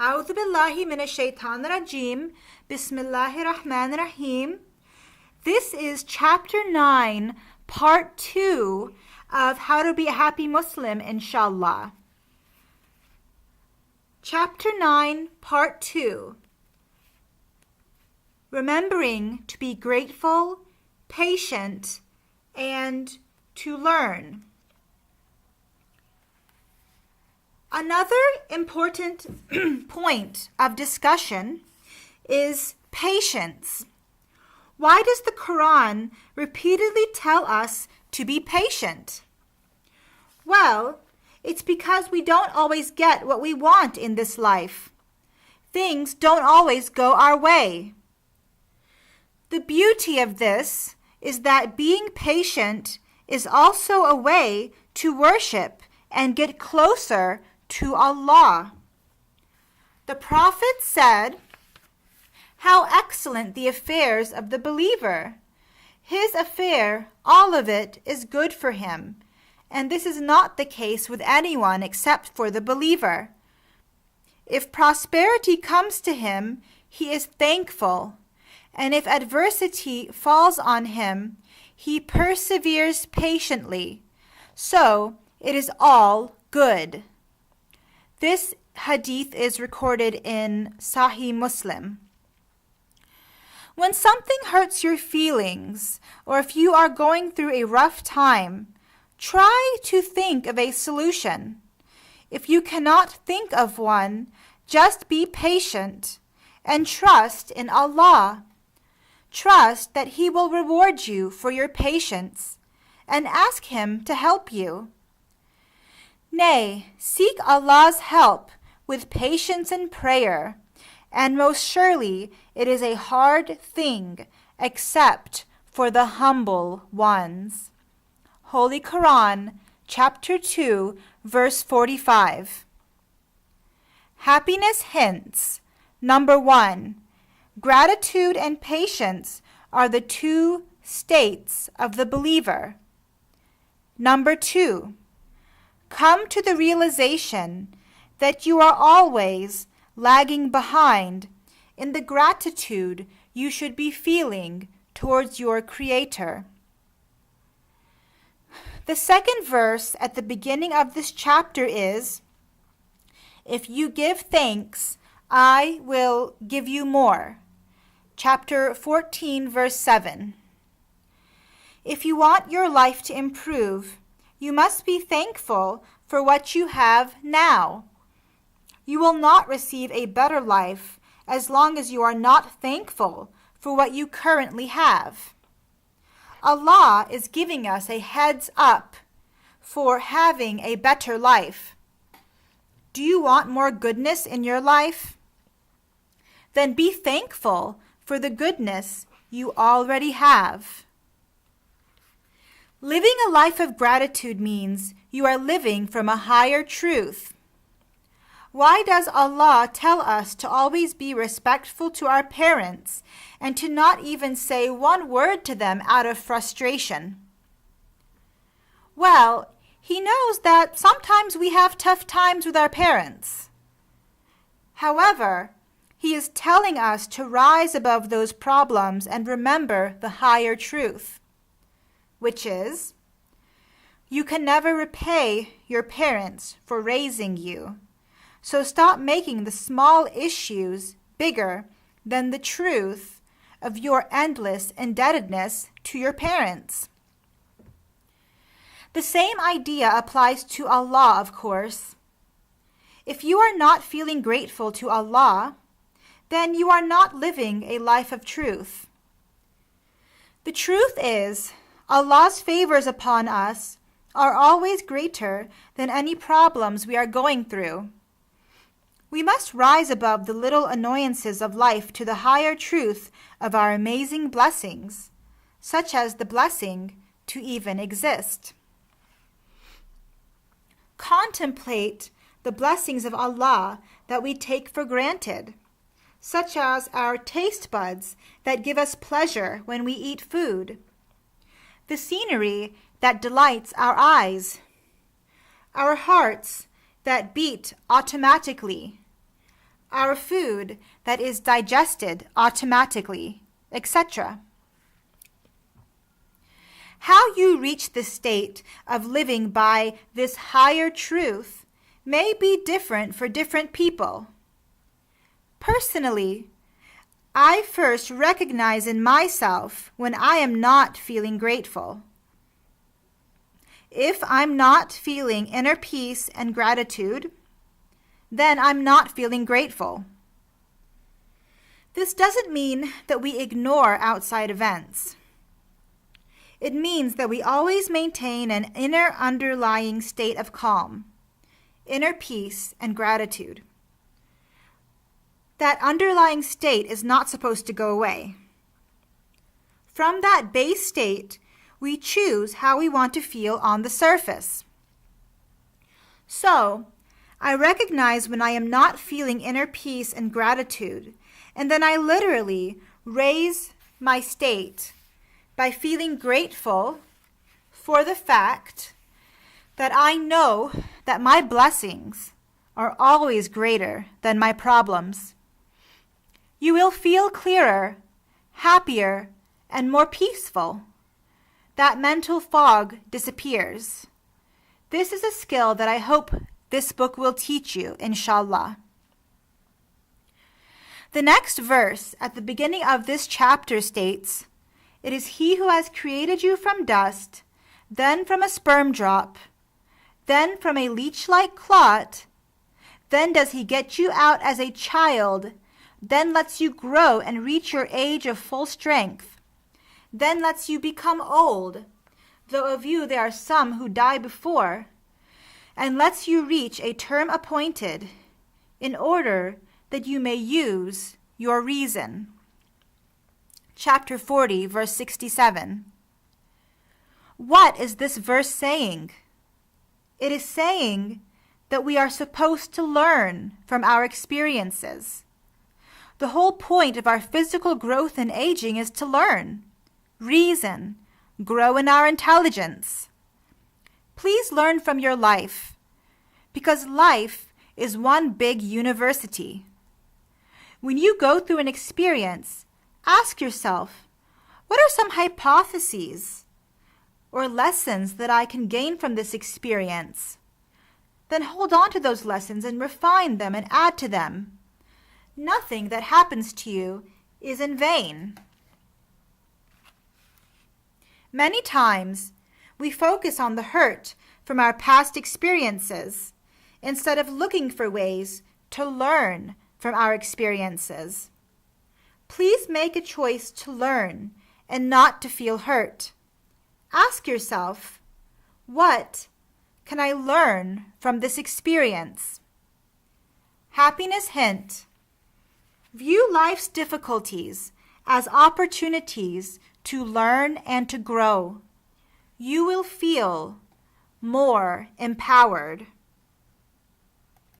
أعوذ بالله من الشيطان الرجيم. Bismillahir Rahmanir Rahim. This is Chapter 9, Part 2 of How to Be a Happy Muslim Insha'Allah. Chapter 9, Part 2. Remembering to be grateful, patient, and to learn. Another important point of discussion is patience. Why does the Quran repeatedly tell us to be patient? Well, it's because we don't always get what we want in this life. Things don't always go our way. The beauty of this is that being patient is also a way to worship and get closer to Allah. The Prophet said, "How excellent the affairs of the believer! His affair, all of it, is good for him, and this is not the case with anyone except for the believer. If prosperity comes to him, he is thankful, and if adversity falls on him, he perseveres patiently. So it is all good." This hadith is recorded in Sahih Muslim. When something hurts your feelings, or if you are going through a rough time, try to think of a solution. If you cannot think of one, just be patient and trust in Allah. Trust that He will reward you for your patience, and ask Him to help you. Nay, seek Allah's help with patience and prayer, and most surely it is a hard thing except for the humble ones. Holy Quran, Chapter 2, verse 45. Happiness hints. Number 1. Gratitude and patience are the two states of the believer. Number 2. Come to the realization that you are always lagging behind in the gratitude you should be feeling towards your Creator. The second verse at the beginning of this chapter is, "If you give thanks, I will give you more." Chapter 14, verse 7. If you want your life to improve, you must be thankful for what you have now. You will not receive a better life as long as you are not thankful for what you currently have. Allah is giving us a heads up for having a better life. Do you want more goodness in your life? Then be thankful for the goodness you already have. Living a life of gratitude means you are living from a higher truth. Why does Allah tell us to always be respectful to our parents and to not even say one word to them out of frustration? Well, He knows that sometimes we have tough times with our parents. However, He is telling us to rise above those problems and remember the higher truth, which is, you can never repay your parents for raising you. So stop making the small issues bigger than the truth of your endless indebtedness to your parents. The same idea applies to Allah, of course. If you are not feeling grateful to Allah, then you are not living a life of truth. The truth is, Allah's favors upon us are always greater than any problems we are going through. We must rise above the little annoyances of life to the higher truth of our amazing blessings, such as the blessing to even exist. Contemplate the blessings of Allah that we take for granted, such as our taste buds that give us pleasure when we eat food, the scenery that delights our eyes, our hearts that beat automatically, our food that is digested automatically, etc. How you reach the state of living by this higher truth may be different for different people. Personally, I first recognize in myself when I am not feeling grateful. If I'm not feeling inner peace and gratitude, then I'm not feeling grateful. This doesn't mean that we ignore outside events. It means that we always maintain an inner underlying state of calm, inner peace, and gratitude. That underlying state is not supposed to go away. From that base state, we choose how we want to feel on the surface. So, I recognize when I am not feeling inner peace and gratitude, and then I literally raise my state by feeling grateful for the fact that I know that my blessings are always greater than my problems. You will feel clearer, happier, and more peaceful. That mental fog disappears. This is a skill that I hope this book will teach you, Insha'Allah. The next verse at the beginning of this chapter states, "It is He who has created you from dust, then from a sperm drop, then from a leech-like clot, then does He get you out as a child, then lets you grow and reach your age of full strength, then lets you become old, though of you there are some who die before, and lets you reach a term appointed, in order that you may use your reason." Chapter 40, verse 67. What is this verse saying? It is saying that we are supposed to learn from our experiences. The whole point of our physical growth and aging is to learn, reason, grow in our intelligence. Please learn from your life, because life is one big university. When you go through an experience, ask yourself, what are some hypotheses or lessons that I can gain from this experience? Then hold on to those lessons and refine them and add to them. Nothing that happens to you is in vain. Many times, we focus on the hurt from our past experiences instead of looking for ways to learn from our experiences. Please make a choice to learn and not to feel hurt. Ask yourself, what can I learn from this experience? Happiness hint: view life's difficulties as opportunities to learn and to grow. You will feel more empowered.